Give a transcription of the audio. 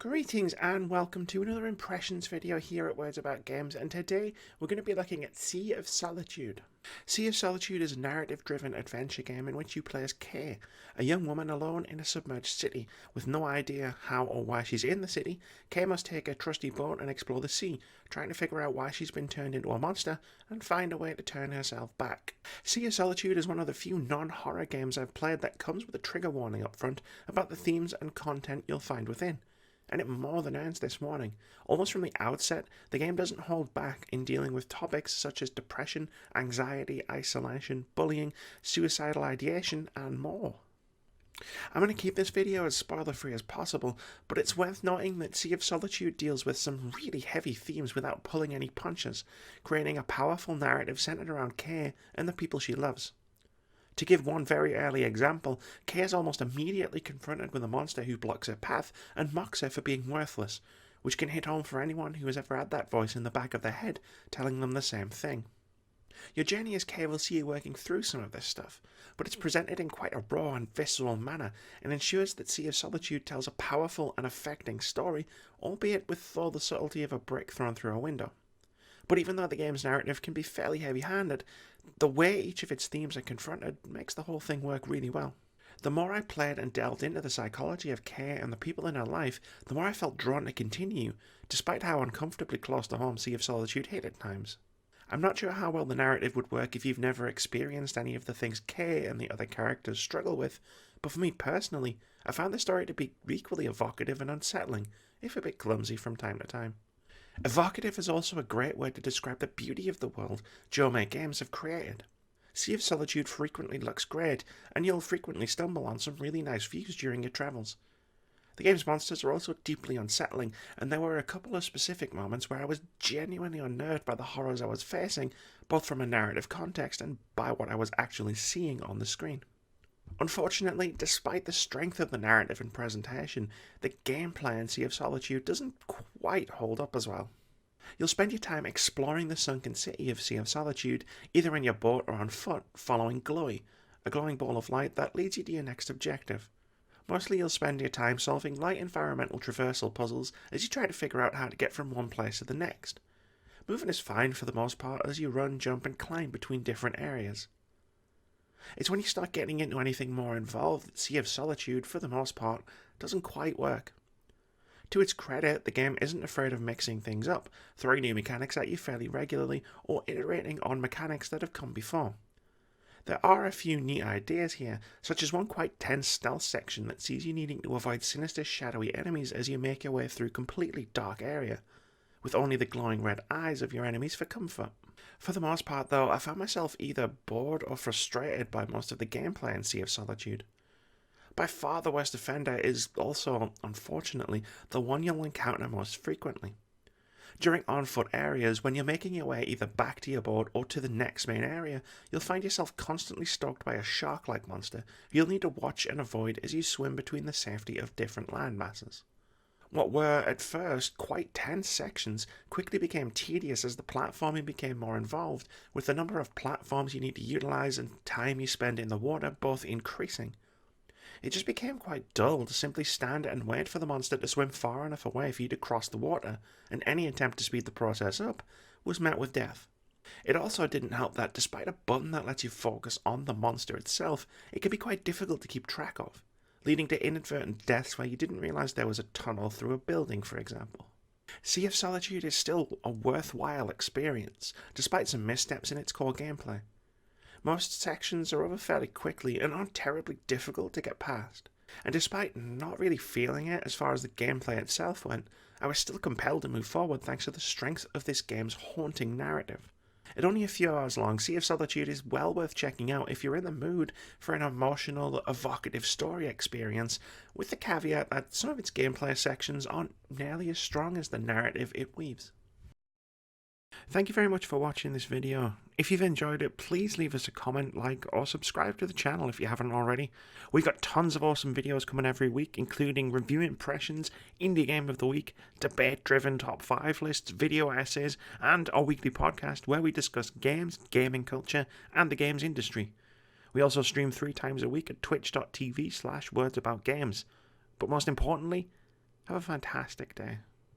Greetings and welcome to another impressions video here at Words About Games, and today we're going to be looking at Sea of Solitude. Sea of Solitude is a narrative-driven adventure game in which you play as Kay, a young woman alone in a submerged city. With no idea how or why she's in the city, Kay must take a trusty boat and explore the sea, trying to figure out why she's been turned into a monster and find a way to turn herself back. Sea of Solitude is one of the few non-horror games I've played that comes with a trigger warning up front about the themes and content you'll find within. And it more than earns this warning. Almost from the outset, the game doesn't hold back in dealing with topics such as depression, anxiety, isolation, bullying, suicidal ideation, and more. I'm going to keep this video as spoiler-free as possible, but it's worth noting that Sea of Solitude deals with some really heavy themes without pulling any punches, creating a powerful narrative centered around Kay and the people she loves. To give one very early example, Kay is almost immediately confronted with a monster who blocks her path and mocks her for being worthless, which can hit home for anyone who has ever had that voice in the back of their head telling them the same thing. Your journey as Kay will see you working through some of this stuff, but it's presented in quite a raw and visceral manner and ensures that Sea of Solitude tells a powerful and affecting story, albeit with all the subtlety of a brick thrown through a window. But even though the game's narrative can be fairly heavy-handed, the way each of its themes are confronted makes the whole thing work really well. The more I played and delved into the psychology of Kay and the people in her life, the more I felt drawn to continue, despite how uncomfortably close to home Sea of Solitude hit at times. I'm not sure how well the narrative would work if you've never experienced any of the things Kay and the other characters struggle with, but for me personally, I found the story to be equally evocative and unsettling, if a bit clumsy from time to time. Evocative is also a great way to describe the beauty of the world Jomei Games have created. Sea of Solitude frequently looks great, and you'll frequently stumble on some really nice views during your travels. The game's monsters are also deeply unsettling, and there were a couple of specific moments where I was genuinely unnerved by the horrors I was facing, both from a narrative context and by what I was actually seeing on the screen. Unfortunately, despite the strength of the narrative and presentation, the gameplay in Sea of Solitude doesn't quite hold up as well. You'll spend your time exploring the sunken city of Sea of Solitude, either in your boat or on foot, following Glowy, a glowing ball of light that leads you to your next objective. Mostly you'll spend your time solving light environmental traversal puzzles as you try to figure out how to get from one place to the next. Moving is fine for the most part as you run, jump and climb between different areas. It's when you start getting into anything more involved that Sea of Solitude, for the most part, doesn't quite work. To its credit, the game isn't afraid of mixing things up, throwing new mechanics at you fairly regularly, or iterating on mechanics that have come before. There are a few neat ideas here, such as one quite tense stealth section that sees you needing to avoid sinister shadowy enemies as you make your way through a completely dark area, with only the glowing red eyes of your enemies for comfort. For the most part though, I found myself either bored or frustrated by most of the gameplay in Sea of Solitude. By far the worst offender is also, unfortunately, the one you'll encounter most frequently. During on-foot areas, when you're making your way either back to your boat or to the next main area, you'll find yourself constantly stalked by a shark-like monster you'll need to watch and avoid as you swim between the safety of different land masses. What were, at first, quite tense sections quickly became tedious as the platforming became more involved, with the number of platforms you need to utilise and time you spend in the water both increasing. It just became quite dull to simply stand and wait for the monster to swim far enough away for you to cross the water, and any attempt to speed the process up was met with death. It also didn't help that despite a button that lets you focus on the monster itself, it can be quite difficult to keep track of, leading to inadvertent deaths where you didn't realise there was a tunnel through a building, for example. Sea of Solitude is still a worthwhile experience, despite some missteps in its core gameplay. Most sections are over fairly quickly and aren't terribly difficult to get past, and despite not really feeling it as far as the gameplay itself went, I was still compelled to move forward thanks to the strength of this game's haunting narrative. At only a few hours long, Sea of Solitude is well worth checking out if you're in the mood for an emotional, evocative story experience, with the caveat that some of its gameplay sections aren't nearly as strong as the narrative it weaves. Thank you very much for watching this video. If you've enjoyed it, please leave us a comment, like, or subscribe to the channel if you haven't already. We've got tons of awesome videos coming every week, including review impressions, indie game of the week, debate-driven top 5 lists, video essays, and our weekly podcast where we discuss games, gaming culture, and the games industry. We also stream 3 times a week at twitch.tv/wordsaboutgames. But most importantly, Have a fantastic day.